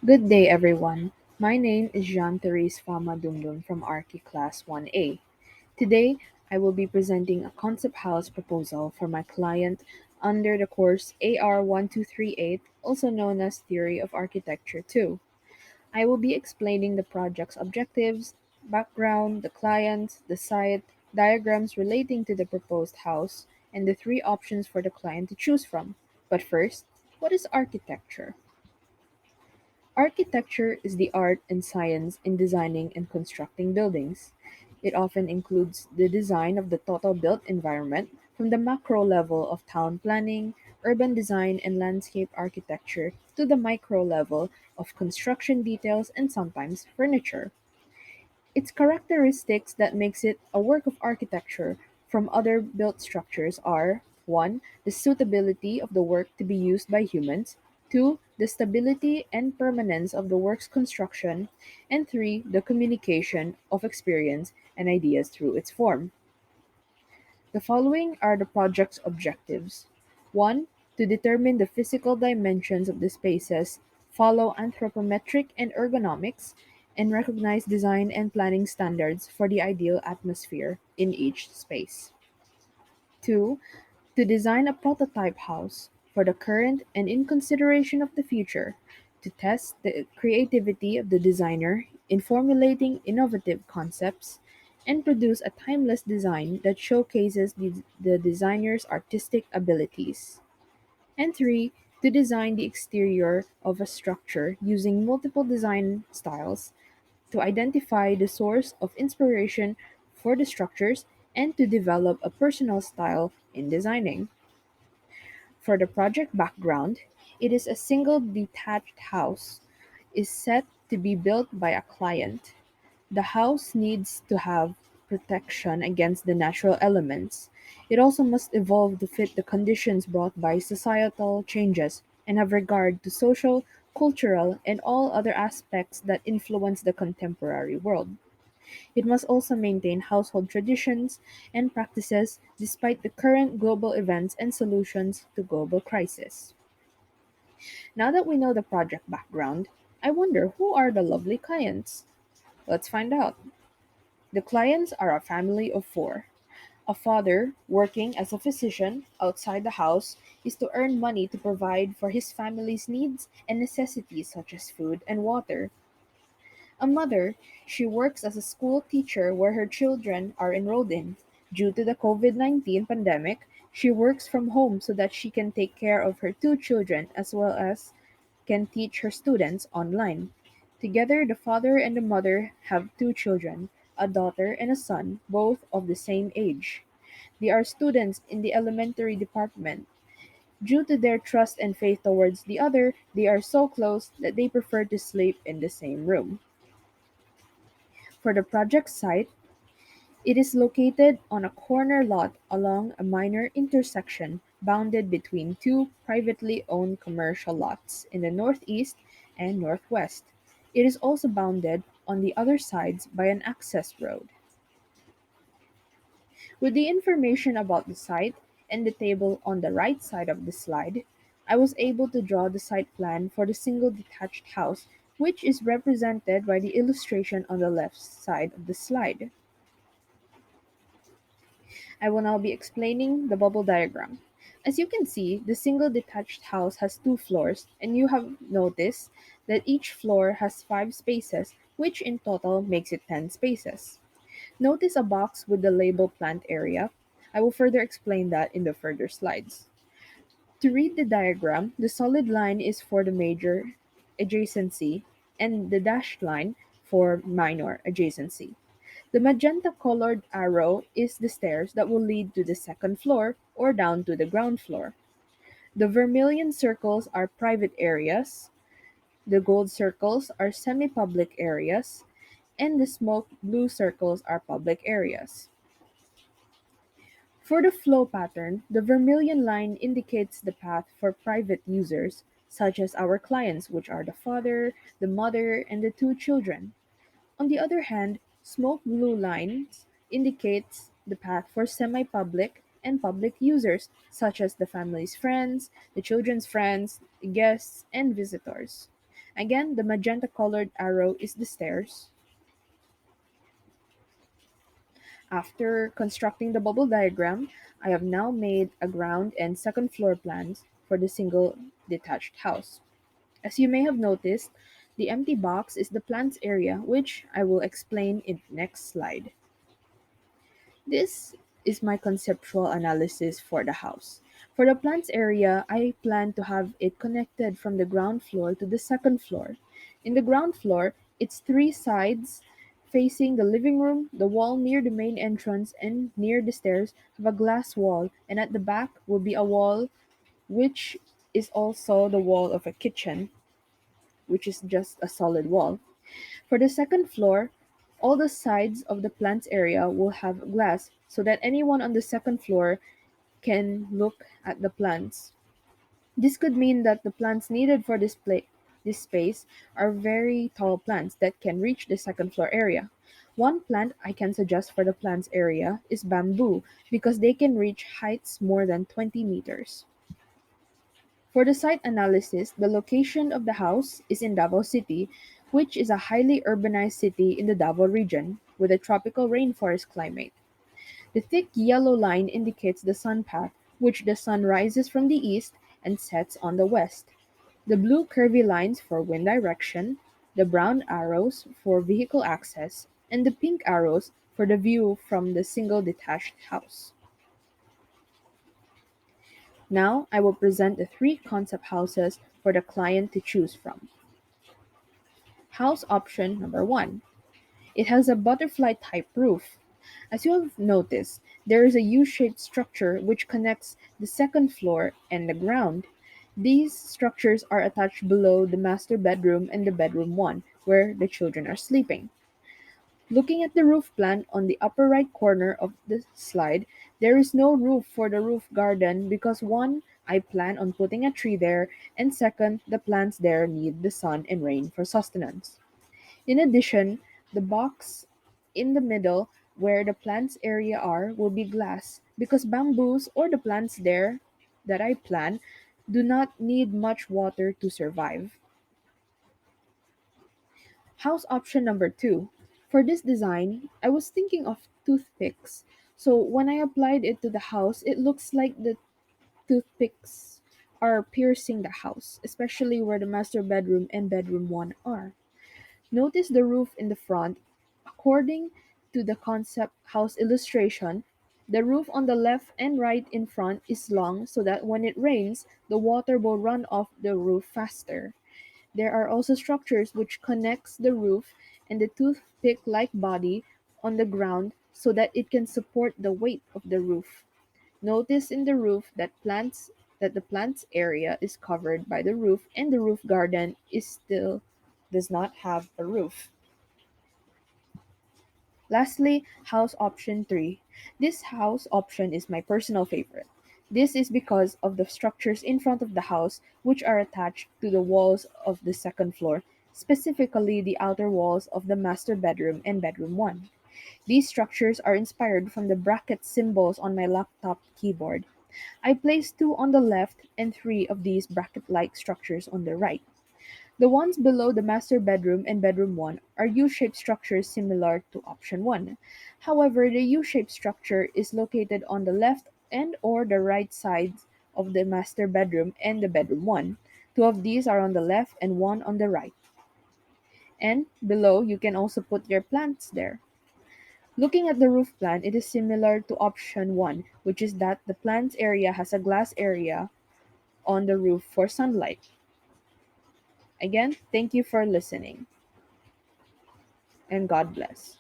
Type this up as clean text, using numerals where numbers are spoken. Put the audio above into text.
Good day, everyone. My name is Jaan Therese from Archi Class 1A. Today, I will be presenting a concept house proposal for my client under the course AR 1238, also known as Theory of Architecture 2. I will be explaining the project's objectives, background, the client, the site, diagrams relating to the proposed house, and the three options for the client to choose from. But first, what is architecture? Architecture is the art and science in designing and constructing buildings. It often includes the design of the total built environment from the macro level of town planning, urban design, and landscape architecture to the micro level of construction details and sometimes furniture. Its characteristics that makes it a work of architecture from other built structures are: 1. The suitability of the work to be used by humans, 2. The stability and permanence of the work's construction, and 3. The communication of experience and ideas through its form. The following are the project's objectives: 1. To determine the physical dimensions of the spaces, follow anthropometric and ergonomics, and recognize design and planning standards for the ideal atmosphere in each space. 2. To design a prototype house for the current and in consideration of the future, to test the creativity of the designer in formulating innovative concepts, and produce a timeless design that showcases the designer's artistic abilities. And 3. To design the exterior of a structure using multiple design styles to identify the source of inspiration for the structures and to develop a personal style in designing. For the project background, it is a single detached house is set to be built by a client. The house needs to have protection against the natural elements. It also must evolve to fit the conditions brought by societal changes and have regard to social, cultural, and all other aspects that influence the contemporary world. It must also maintain household traditions and practices despite the current global events and solutions to global crisis. Now that we know the project background, I wonder, who are the lovely clients? Let's find out. The clients are a family of four. A father, working as a physician outside the house, is to earn money to provide for his family's needs and necessities such as food and water. A mother, she works as a school teacher where her children are enrolled in. Due to the COVID-19 pandemic, she works from home so that she can take care of her two children as well as can teach her students online. Together, the father and the mother have two children, a daughter and a son, both of the same age. They are students in the elementary department. Due to their trust and faith towards the other, they are so close that they prefer to sleep in the same room. For the project site, it is located on a corner lot along a minor intersection bounded between two privately owned commercial lots in the northeast and northwest. It is also bounded on the other sides by an access road. With the information about the site and the table on the right side of the slide, I was able to draw the site plan for the single detached house, which is represented by the illustration on the left side of the slide. I will now be explaining the bubble diagram. As you can see, the single detached house has two floors, and you have noticed that each floor has 5 spaces, which in total makes it 10 spaces. Notice a box with the label plant area. I will further explain that in the further slides. To read the diagram, the solid line is for the major adjacency and the dashed line for minor adjacency. The magenta colored arrow is the stairs that will lead to the second floor or down to the ground floor. The vermilion circles are private areas, the gold circles are semi public areas, and the smoke blue circles are public areas. For the flow pattern, the vermilion line indicates the path for private users, such as our clients, which are the father, the mother, and the two children. On the other hand, smoke blue lines indicates the path for semi-public and public users, such as the family's friends, the children's friends, guests, and visitors. Again, the magenta colored arrow is the stairs. After constructing the bubble diagram, I have now made a ground and second floor plans for the single detached house. As you may have noticed, the empty box is the plants area, which I will explain in the next slide. This is my conceptual analysis for the house. For the plants area, I plan to have it connected from the ground floor to the second floor. In the ground floor, its three sides facing the living room, the wall near the main entrance and near the stairs have a glass wall, and at the back will be a wall which is also the wall of a kitchen, which is just a solid wall. For the second floor, all the sides of the plants area will have glass so that anyone on the second floor can look at the plants. This could mean that the plants needed for this space are very tall plants that can reach the second floor area. One plant I can suggest for the plants area is bamboo because they can reach heights more than 20 meters. For the site analysis, the location of the house is in Davao City, which is a highly urbanized city in the Davao region with a tropical rainforest climate. The thick yellow line indicates the sun path, which the sun rises from the east and sets on the west. The blue curvy lines for wind direction, the brown arrows for vehicle access, and the pink arrows for the view from the single detached house. Now I will present the three concept houses for the client to choose from. House option number one. It has a butterfly type roof. As you have noticed, there is a U shaped structure which connects the second floor and the ground. These structures are attached below the master bedroom and the bedroom 1, where the children are sleeping. Looking at the roof plan on the upper right corner of the slide, there is no roof for the roof garden because one, I plan on putting a tree there, and second, the plants there need the sun and rain for sustenance. In addition, the box in the middle where the plants area are will be glass because bamboos or the plants there that I plan do not need much water to survive. House option number two. For this design, I was thinking of toothpicks. So when I applied it to the house, it looks like the toothpicks are piercing the house, especially where the master bedroom and bedroom 1 are. Notice the roof in the front. According to the concept house illustration, the roof on the left and right in front is long so that when it rains, the water will run off the roof faster. There are also structures which connects the roof and the toothpick-like body on the ground so that it can support the weight of the roof. Notice in the roof that the plants area is covered by the roof and the roof garden is still does not have a roof. Lastly, house option 3. This house option is my personal favorite. This is because of the structures in front of the house which are attached to the walls of the second floor, specifically the outer walls of the master bedroom and bedroom 1. These structures are inspired from the bracket symbols on my laptop keyboard. I placed 2 on the left and 3 of these bracket-like structures on the right. The ones below the master bedroom and bedroom 1 are U-shaped structures similar to option 1. However, the U-shaped structure is located on the left and or the right sides of the master bedroom and the bedroom 1. Two of these are on the left and one on the right. And below, you can also put your plants there. Looking at the roof plan, it is similar to option 1, which is that the plants area has a glass area on the roof for sunlight. Again, thank you for listening, and God bless.